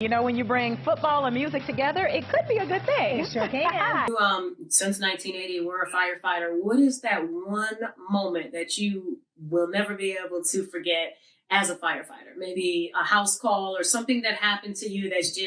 You know, when you bring football and music together, it could be a good thing. It sure can. Since 1980, we're a firefighter. What is that one moment that you will never be able to forget as a firefighter? Maybe a house call or something that happened to you that's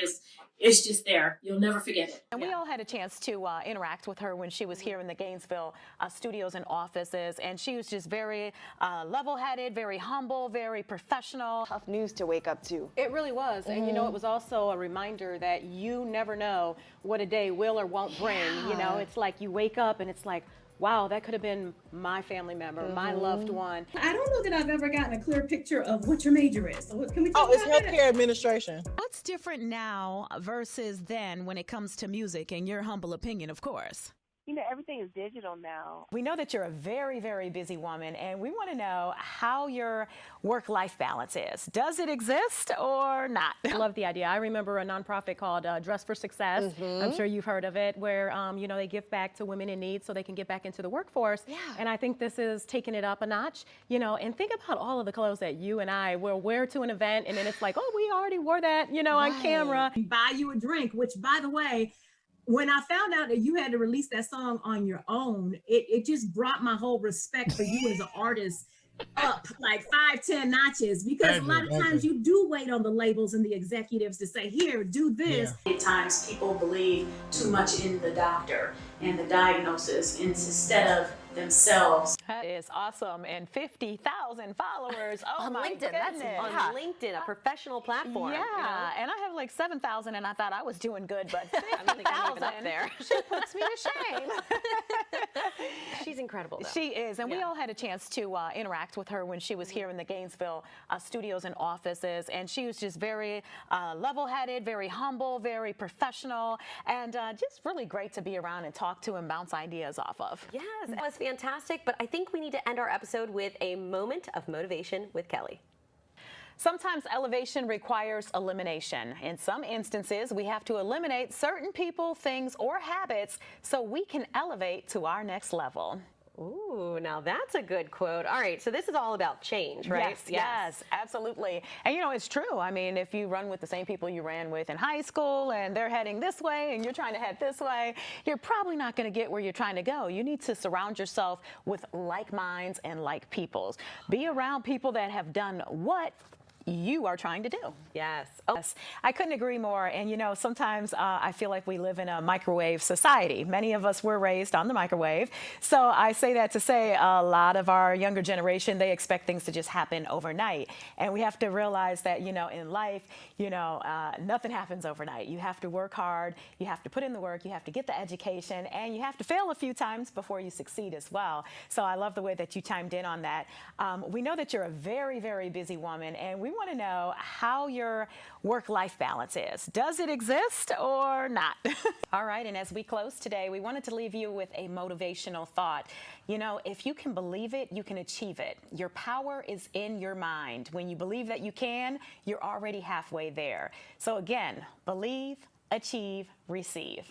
it's just there. You'll never forget it. And we all had a chance to interact with her when she was here in the Gainesville studios and offices, and she was just very level-headed, very humble, very professional. Tough news to wake up to. It really was. And you know, it was also a reminder that you never know what a day will or won't bring. You know, it's like you wake up and it's like, wow, that could have been my family member, my loved one. I don't know that I've ever gotten a clear picture of what your major is. So can we talk it's about that? healthcare administration. What's different now versus then when it comes to music, in your humble opinion, of course? You know, everything is digital now. We know that you're a very, very busy woman, and we want to know how your work-life balance is. Does it exist or not? I love the idea. I remember a nonprofit called Dress for Success. I'm sure you've heard of it, where you know, they give back to women in need so they can get back into the workforce. Yeah. And I think this is taking it up a notch. You know, and think about all of the clothes that you and I will wear to an event, and then it's like, oh, we already wore that, you know, on camera. Buy you a drink, which, by the way, when I found out that you had to release that song on your own, it just brought my whole respect for you as an artist up like 5-10 notches, because a lot of times you do wait on the labels and the executives to say, here, do this. At times people believe too much in the doctor and the diagnosis instead of themselves. That is awesome. And 50,000 followers. Oh, On my LinkedIn, goodness. that's on LinkedIn, a professional platform. Yeah, you know? and I have like 7,000, and I thought I was doing good, but I don't think I'm even up 50,000, there. she puts me to shame. She's incredible, though. She is, and we all had a chance to interact with her when she was here in the Gainesville studios and offices, and she was just very level-headed, very humble, very professional, and just really great to be around and talk to and bounce ideas off of. Yes, it was fantastic, but I think we need to end our episode with a moment of motivation with Kelly. Sometimes elevation requires elimination. In some instances, we have to eliminate certain people, things, or habits so we can elevate to our next level. Ooh, now that's a good quote. All right, so this is all about change, right? Yes, absolutely. And you know, it's true. I mean, if you run with the same people you ran with in high school and they're heading this way and you're trying to head this way, you're probably not going to get where you're trying to go. You need to surround yourself with like minds and like peoples. Be around people that have done what you are trying to do. Yes. Oh. Yes, I couldn't agree more. And you know, sometimes I feel like we live in a microwave society. Many of us were raised on the microwave. So I say that to say a lot of our younger generation, they expect things to just happen overnight. And we have to realize that, you know, in life, you know, nothing happens overnight. You have to work hard, you have to put in the work, you have to get the education, and you have to fail a few times before you succeed as well. So I love the way that you chimed in on that. We know that you're a very, very busy woman, and we want to know how your work-life balance is. Does it exist or not? All right, and as we close today, we wanted to leave you with a motivational thought. You know, if you can believe it, you can achieve it. Your power is in your mind. When you believe that you can, you're already halfway there. So again, believe, achieve, receive.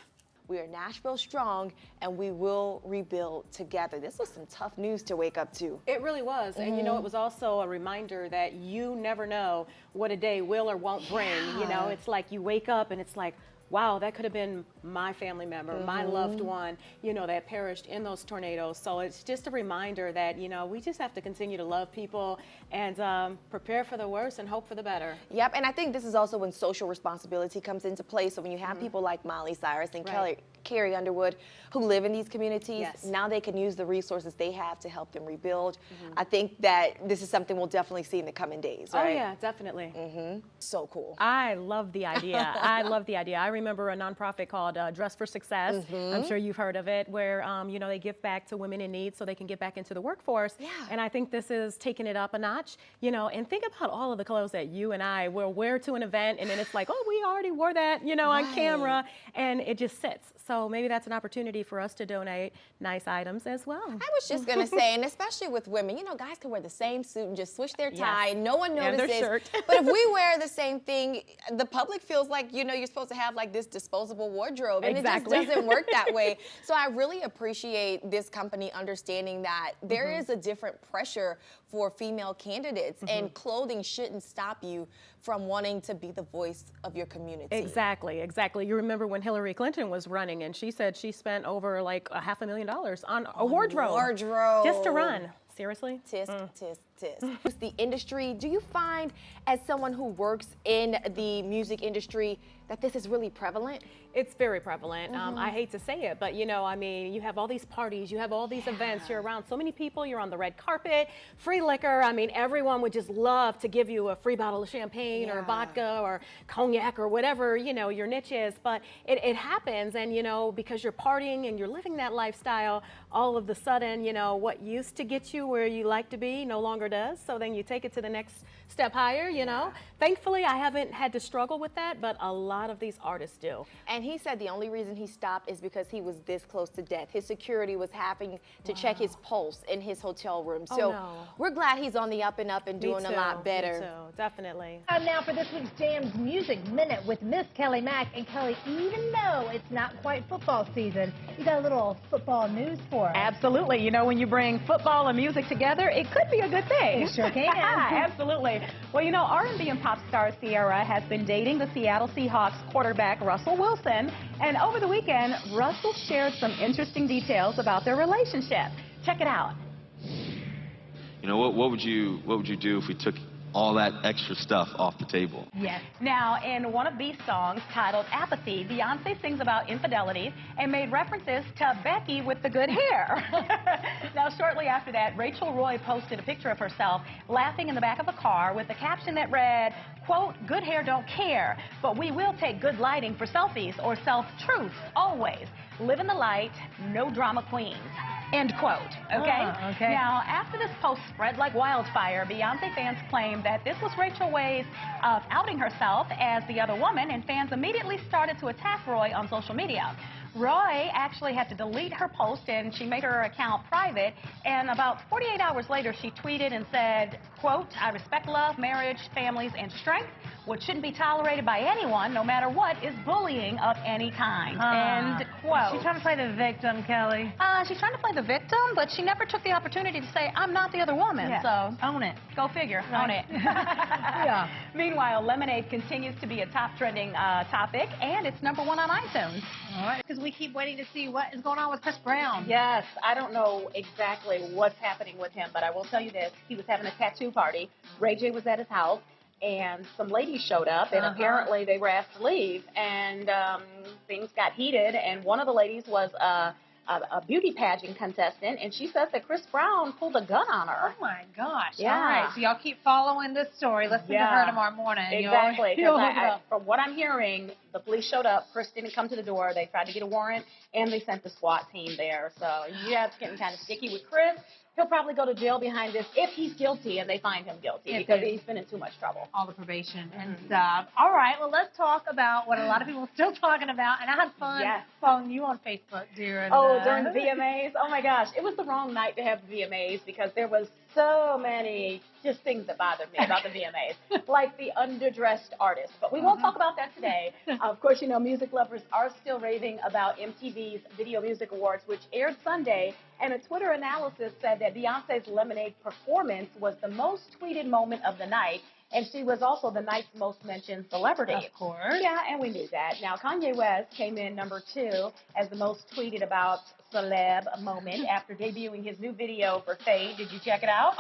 We are Nashville strong, and we will rebuild together. This was some tough news to wake up to. It really was. And you know, it was also a reminder that you never know what a day will or won't bring. You know, it's like you wake up and it's like, wow, that could have been my family member, my loved one, you know, that perished in those tornadoes. So it's just a reminder that, you know, we just have to continue to love people and prepare for the worst and hope for the better. Yep, and I think this is also when social responsibility comes into play. So when you have people like Miley Cyrus and Carrie Underwood who live in these communities, now they can use the resources they have to help them rebuild. I think that this is something we'll definitely see in the coming days, right? Oh yeah, definitely. So cool. I love the idea. I love the idea. I remember a nonprofit called Dress for Success. I'm sure you've heard of it, where you know, they give back to women in need so they can get back into the workforce. And I think this is taking it up a notch. You know, and think about all of the clothes that you and I will wear to an event, and then it's like, oh, we already wore that, you know, on camera, and it just sits. So maybe that's an opportunity for us to donate nice items as well. I was just gonna say, and especially with women, you know, guys can wear the same suit and just switch their tie. No one notices. their shirt. But if we wear the same thing, the public feels like, you know, you're supposed to have like this disposable wardrobe, and it just doesn't work that way. So I really appreciate this company understanding that there is a different pressure for female candidates, and clothing shouldn't stop you from wanting to be the voice of your community. Exactly, exactly. You remember when Hillary Clinton was running and she said she spent over like $500,000 on a wardrobe just to run. Seriously? Tisk, tisk, tisk. The industry, do you find, as someone who works in the music industry, that this is really prevalent? It's very prevalent. I hate to say it, but you know, I mean, you have all these parties, you have all these events, you're around so many people, you're on the red carpet, free liquor. I mean, everyone would just love to give you a free bottle of champagne or vodka or cognac or whatever, you know, your niche is. But it happens, and you know, because you're partying and you're living that lifestyle, all of a sudden, you know, what used to get you where you like to be no longer does. So then you take it to the next step higher, you know. Thankfully, I haven't had to struggle with that, but a lot of these artists do. And he said the only reason he stopped is because he was this close to death. His security was having to check his pulse in his hotel room. So we're glad he's on the up and up and doing a lot better. Me too, definitely. Time now for this week's Jams Music Minute with Miss Kelly Mack. And Kelly, even though it's not quite football season, you got a little football news for us. Absolutely. You know, when you bring football and music together, it could be a good thing. It sure can. Absolutely. Well, you know, R&B and pop star Ciara has been dating the Seattle Seahawks quarterback Russell Wilson. And over the weekend, Russell shared some interesting details about their relationship. Check it out. You know, what would you do if we took all that extra stuff off the table? Yes. Now, in one of these songs titled Apathy, Beyonce sings about infidelity and made references to Becky with the good hair. Now, shortly after that, Rachel Roy posted a picture of herself laughing in the back of a car with a caption that read, quote, "Good hair don't care, but we will take good lighting for selfies," or self-truth, always. Live in the light, no drama queens. End quote. Okay? Okay. Now, after this post spread like wildfire, Beyonce fans claimed that this was Rachel Roy's outing herself as the other woman, and fans immediately started to attack Roy on social media. Roy actually had to delete her post, and she made her account private. And about 48 hours later, she tweeted and said, quote, "I respect love, marriage, families, and strength. What shouldn't be tolerated by anyone, no matter what, is bullying of any kind." End quote. She's trying to play the victim, Kelly. She's trying to play the victim, but she never took the opportunity to say, "I'm not the other woman." Yeah. So Own it. go figure. Own it. Yeah. Meanwhile, Lemonade continues to be a top trending topic, and it's #1 on iTunes. All right. Because we keep waiting to see what is going on with Chris Brown. Yes, I don't know exactly what's happening with him, but I will tell you this. He was having a tattoo party. Ray J was at his house, and some ladies showed up, and apparently they were asked to leave, and things got heated, and one of the ladies was a beauty pageant contestant, and she says that Chris Brown pulled a gun on her. Oh, my gosh. Yeah. All right. So y'all keep following this story. Listen to her tomorrow morning. Exactly. You'll Because look it up. from what I'm hearing, the police showed up. Chris didn't come to the door. They tried to get a warrant, and they sent the SWAT team there. So, yeah, it's getting kind of sticky with Chris. He'll probably go to jail behind this if he's guilty and they find him guilty, because he's been in too much trouble. All the probation and stuff. All right, well, let's talk about what a lot of people are still talking about. And I had fun following you on Facebook during during the VMAs? Oh, my gosh. It was the wrong night to have the VMAs because there was so many just things that bothered me about the VMAs, like the underdressed artists. But we won't talk about that today. Of course, you know, music lovers are still raving about MTV's Video Music Awards, which aired Sunday, and a Twitter analysis said that Beyonce's Lemonade performance was the most tweeted moment of the night, and she was also the night's most mentioned celebrity. Of course. Yeah, and we knew that. Now, Kanye West came in #2 as the most tweeted about celeb moment after debuting his new video for Fade. Did you check it out?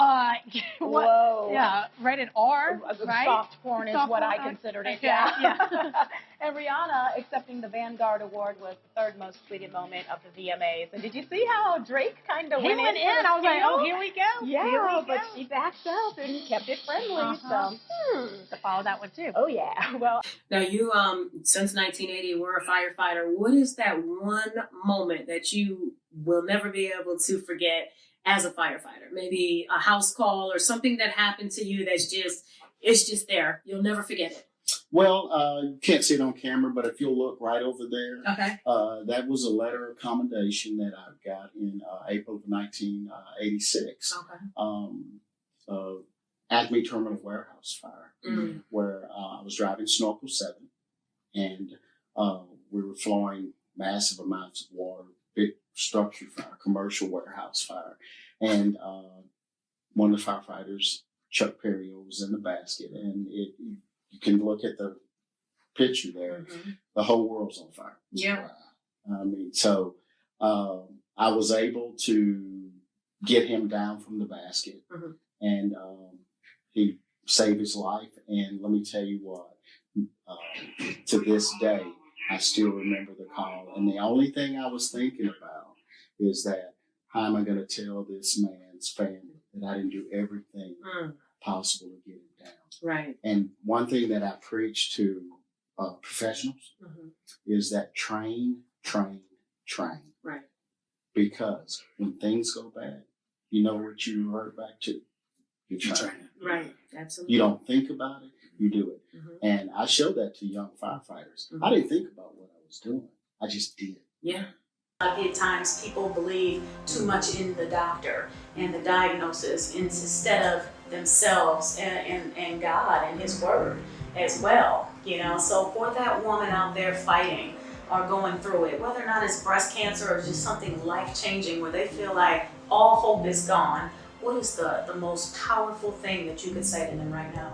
What? Whoa. Yeah, rated R, right? Soft porn is Soft what porn? I considered it. Okay. Yeah. And Rihanna accepting the Vanguard Award was the third most tweeted moment of the VMAs. And did you see how Drake kind of He went in. I was like, oh, here we go. Yeah, Here we but go. she backed up and kept it friendly. So, To follow that one, too. oh yeah. Well, Now you, since 1980, were a firefighter. What is that one moment that you will never be able to forget as a firefighter? Maybe a house call or something that happened to you that's it's just there. You'll never forget it. Well, you can't see it on camera, but if you'll look right over there, Okay. that was a letter of commendation that I got in April of 1986. Okay. Acme Terminal Warehouse Fire, where I was driving Snorkel 7, and we were flowing massive amounts of water, big structure fire, commercial warehouse fire. And one of the firefighters, Chuck Perry, was in the basket, and you can look at the picture there. Mm-hmm. The whole world's on fire. Yeah. I mean, so I was able to get him down from the basket, mm-hmm. and he saved his life. And let me tell you what, to this day, I still remember the call. And the only thing I was thinking about is that, how am I going to tell this man's family that I didn't do everything possible to get him down? Right. And one thing that I preach to professionals mm-hmm. is that train. Right. Because when things go bad, you know what you revert back to? You're training. Right. Absolutely. You don't think about it, you do it. Mm-hmm. And I show that to young firefighters. Mm-hmm. I didn't think about what I was doing. I just did. Yeah. At times people believe too much in the doctor and the diagnosis instead of themselves and God and His Word as well. You know, so for that woman out there fighting or going through it, whether or not it's breast cancer or just something life-changing where they feel like all hope is gone, what is the most powerful thing that you could say to them right now?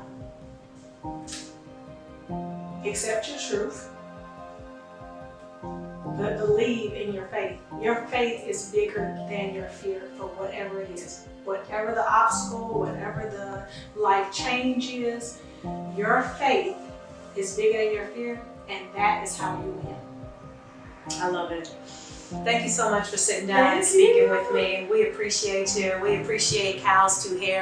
Accept your truth. But believe in your faith. Your faith is bigger than your fear for whatever it is. Whatever the obstacle, whatever the life change is, your faith is bigger than your fear, and that is how you win. I love it. Thank you so much for sitting down and speaking with me. We appreciate you. We appreciate Cal's 2 Hair.